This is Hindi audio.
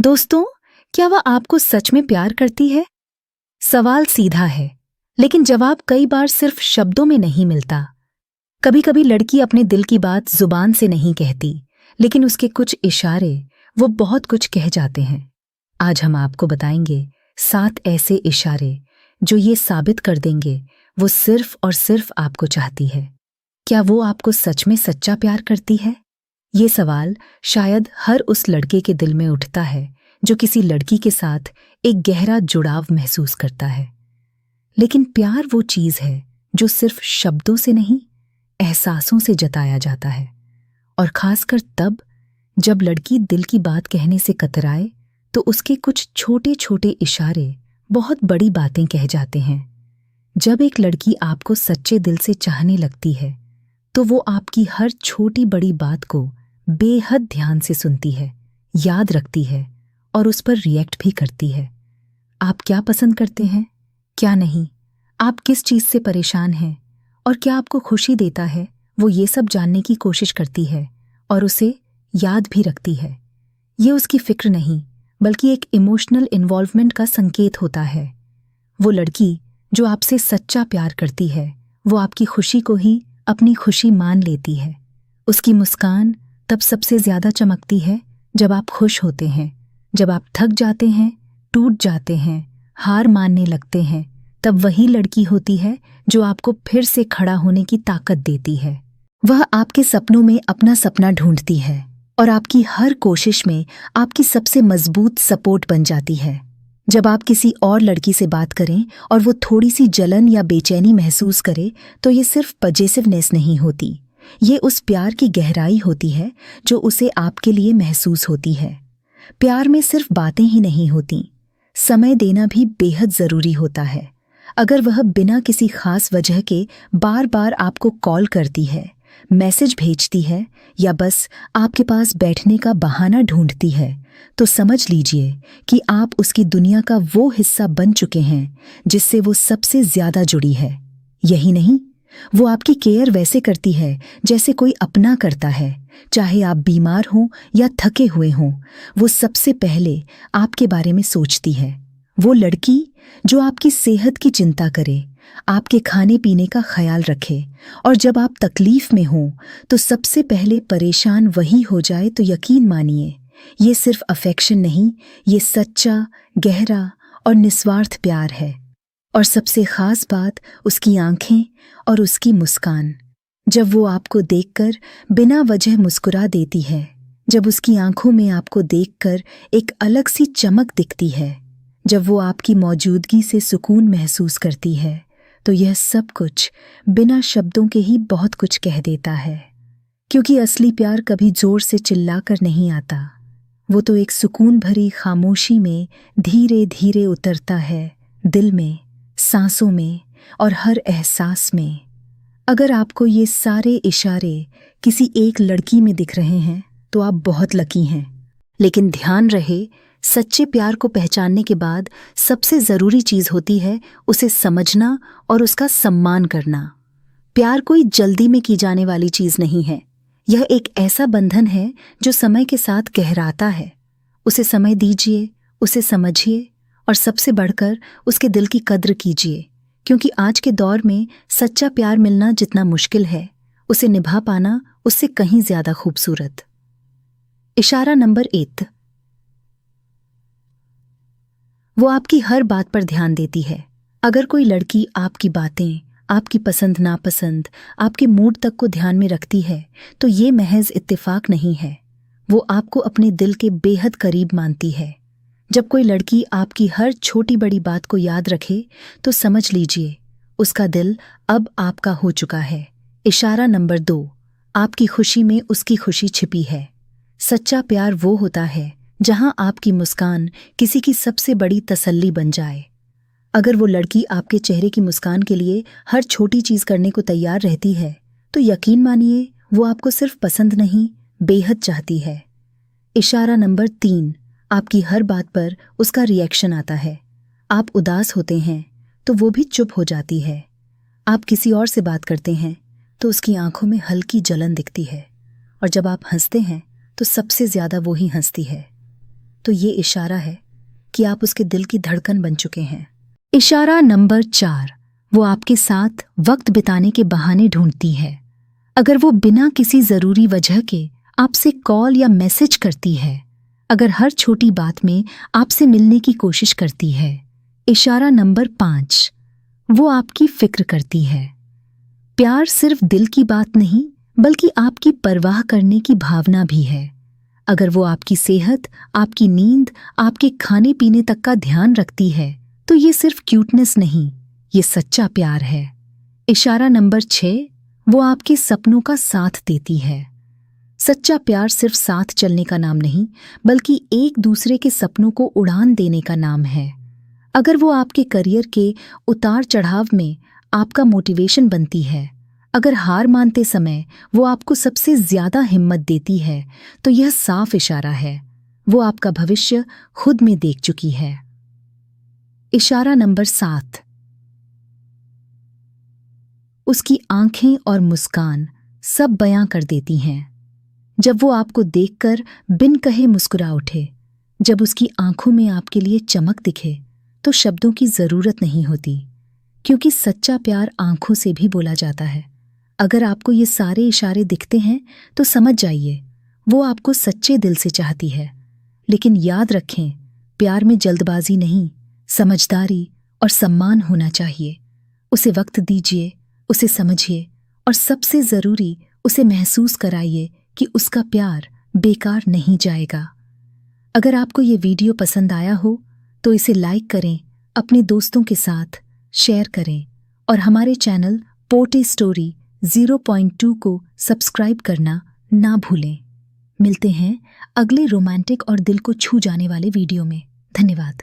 दोस्तों, क्या वह आपको सच में प्यार करती है? सवाल सीधा है, लेकिन जवाब कई बार सिर्फ शब्दों में नहीं मिलता। कभी कभी लड़की अपने दिल की बात जुबान से नहीं कहती, लेकिन उसके कुछ इशारे वो बहुत कुछ कह जाते हैं। आज हम आपको बताएंगे 7 ऐसे इशारे जो ये साबित कर देंगे वो सिर्फ और सिर्फ आपको चाहती है। क्या वो आपको सच में सच्चा प्यार करती है? ये सवाल शायद हर उस लड़के के दिल में उठता है जो किसी लड़की के साथ एक गहरा जुड़ाव महसूस करता है। लेकिन प्यार वो चीज है जो सिर्फ शब्दों से नहीं, एहसासों से जताया जाता है। और खासकर तब जब लड़की दिल की बात कहने से कतराए तो उसके कुछ छोटे छोटे इशारे बहुत बड़ी बातें कह जाते हैं। जब एक लड़की आपको सच्चे दिल से चाहने लगती है तो वो आपकी हर छोटी बड़ी बात को बेहद ध्यान से सुनती है, याद रखती है और उस पर रिएक्ट भी करती है। आप क्या पसंद करते हैं, क्या नहीं, आप किस चीज़ से परेशान हैं और क्या आपको खुशी देता है, वो ये सब जानने की कोशिश करती है और उसे याद भी रखती है। ये उसकी फिक्र नहीं बल्कि एक इमोशनल इन्वॉल्वमेंट का संकेत होता है। वो लड़की जो आपसे सच्चा प्यार करती है वो आपकी खुशी को ही अपनी खुशी मान लेती है। उसकी मुस्कान तब सबसे ज्यादा चमकती है जब आप खुश होते हैं। जब आप थक जाते हैं, टूट जाते हैं, हार मानने लगते हैं, तब वही लड़की होती है जो आपको फिर से खड़ा होने की ताकत देती है। वह आपके सपनों में अपना सपना ढूंढती है और आपकी हर कोशिश में आपकी सबसे मजबूत सपोर्ट बन जाती है। जब आप किसी और लड़की से बात करें और वो थोड़ी सी जलन या बेचैनी महसूस करे तो ये सिर्फ पजेसिवनेस नहीं होती, ये उस प्यार की गहराई होती है जो उसे आपके लिए महसूस होती है। प्यार में सिर्फ बातें ही नहीं होती, समय देना भी बेहद जरूरी होता है। अगर वह बिना किसी खास वजह के बार बार आपको कॉल करती है, मैसेज भेजती है या बस आपके पास बैठने का बहाना ढूंढती है तो समझ लीजिए कि आप उसकी दुनिया का वो हिस्सा बन चुके हैं जिससे वो सबसे ज्यादा जुड़ी है। यही नहीं, वो आपकी केयर वैसे करती है जैसे कोई अपना करता है। चाहे आप बीमार हों या थके हुए हों, वो सबसे पहले आपके बारे में सोचती है। वो लड़की जो आपकी सेहत की चिंता करे, आपके खाने पीने का ख्याल रखे और जब आप तकलीफ में हों तो सबसे पहले परेशान वही हो जाए तो यकीन मानिए ये सिर्फ अफेक्शन नहीं, ये सच्चा, गहरा और निस्वार्थ प्यार है। और सबसे खास बात उसकी आंखें और उसकी मुस्कान। जब वो आपको देखकर बिना वजह मुस्कुरा देती है, जब उसकी आंखों में आपको देखकर एक अलग सी चमक दिखती है, जब वो आपकी मौजूदगी से सुकून महसूस करती है, तो यह सब कुछ बिना शब्दों के ही बहुत कुछ कह देता है। क्योंकि असली प्यार कभी जोर से चिल्लाकर नहीं आता, वो तो एक सुकून भरी खामोशी में धीरे धीरे उतरता है, दिल में, सांसों में और हर एहसास में। अगर आपको ये सारे इशारे किसी एक लड़की में दिख रहे हैं तो आप बहुत लकी हैं। लेकिन ध्यान रहे, सच्चे प्यार को पहचानने के बाद सबसे जरूरी चीज होती है उसे समझना और उसका सम्मान करना। प्यार कोई जल्दी में की जाने वाली चीज नहीं है, यह एक ऐसा बंधन है जो समय के साथ गहराता है। उसे समय दीजिए, उसे समझिए और सबसे बढ़कर उसके दिल की कद्र कीजिए, क्योंकि आज के दौर में सच्चा प्यार मिलना जितना मुश्किल है, उसे निभा पाना उससे कहीं ज्यादा खूबसूरत। इशारा नंबर 8, वो आपकी हर बात पर ध्यान देती है। अगर कोई लड़की आपकी बातें, आपकी पसंद नापसंद, आपके मूड तक को ध्यान में रखती है तो ये महज इत्तेफाक नहीं है, वो आपको अपने दिल के बेहद करीब मानती है। जब कोई लड़की आपकी हर छोटी बड़ी बात को याद रखे तो समझ लीजिए उसका दिल अब आपका हो चुका है। इशारा नंबर 2, आपकी खुशी में उसकी खुशी छिपी है। सच्चा प्यार वो होता है जहां आपकी मुस्कान किसी की सबसे बड़ी तसल्ली बन जाए। अगर वो लड़की आपके चेहरे की मुस्कान के लिए हर छोटी चीज करने को तैयार रहती है तो यकीन मानिए वो आपको सिर्फ पसंद नहीं, बेहद चाहती है। इशारा नंबर 3, आपकी हर बात पर उसका रिएक्शन आता है। आप उदास होते हैं तो वो भी चुप हो जाती है। आप किसी और से बात करते हैं तो उसकी आंखों में हल्की जलन दिखती है और जब आप हंसते हैं तो सबसे ज्यादा वो ही हंसती है। तो ये इशारा है कि आप उसके दिल की धड़कन बन चुके हैं। इशारा नंबर 4, वो आपके साथ वक्त बिताने के बहाने ढूंढती है। अगर वो बिना किसी ज़रूरी वजह के आपसे कॉल या मैसेज करती है, अगर हर छोटी बात में आपसे मिलने की कोशिश करती है। इशारा नंबर 5, वो आपकी फिक्र करती है। प्यार सिर्फ दिल की बात नहीं, बल्कि आपकी परवाह करने की भावना भी है। अगर वो आपकी सेहत, आपकी नींद, आपके खाने पीने तक का ध्यान रखती है, तो ये सिर्फ क्यूटनेस नहीं, ये सच्चा प्यार है। इशारा नंबर 6, वो आपके सपनों का साथ देती है। सच्चा प्यार सिर्फ साथ चलने का नाम नहीं, बल्कि एक दूसरे के सपनों को उड़ान देने का नाम है। अगर वो आपके करियर के उतार चढ़ाव में आपका मोटिवेशन बनती है, अगर हार मानते समय वो आपको सबसे ज्यादा हिम्मत देती है, तो यह साफ इशारा है वो आपका भविष्य खुद में देख चुकी है। इशारा नंबर 7, उसकी आंखें और मुस्कान सब बयां कर देती हैं। जब वो आपको देखकर बिन कहे मुस्कुरा उठे, जब उसकी आंखों में आपके लिए चमक दिखे, तो शब्दों की जरूरत नहीं होती, क्योंकि सच्चा प्यार आंखों से भी बोला जाता है। अगर आपको ये सारे इशारे दिखते हैं तो समझ जाइए वो आपको सच्चे दिल से चाहती है। लेकिन याद रखें, प्यार में जल्दबाजी नहीं, समझदारी और सम्मान होना चाहिए। उसे वक्त दीजिए, उसे समझिए और सबसे ज़रूरी उसे महसूस कराइए कि उसका प्यार बेकार नहीं जाएगा। अगर आपको ये वीडियो पसंद आया हो तो इसे लाइक करें, अपने दोस्तों के साथ शेयर करें और हमारे चैनल पोटे स्टोरी 0.2 को सब्सक्राइब करना ना भूलें। मिलते हैं अगले रोमांटिक और दिल को छू जाने वाले वीडियो में। धन्यवाद।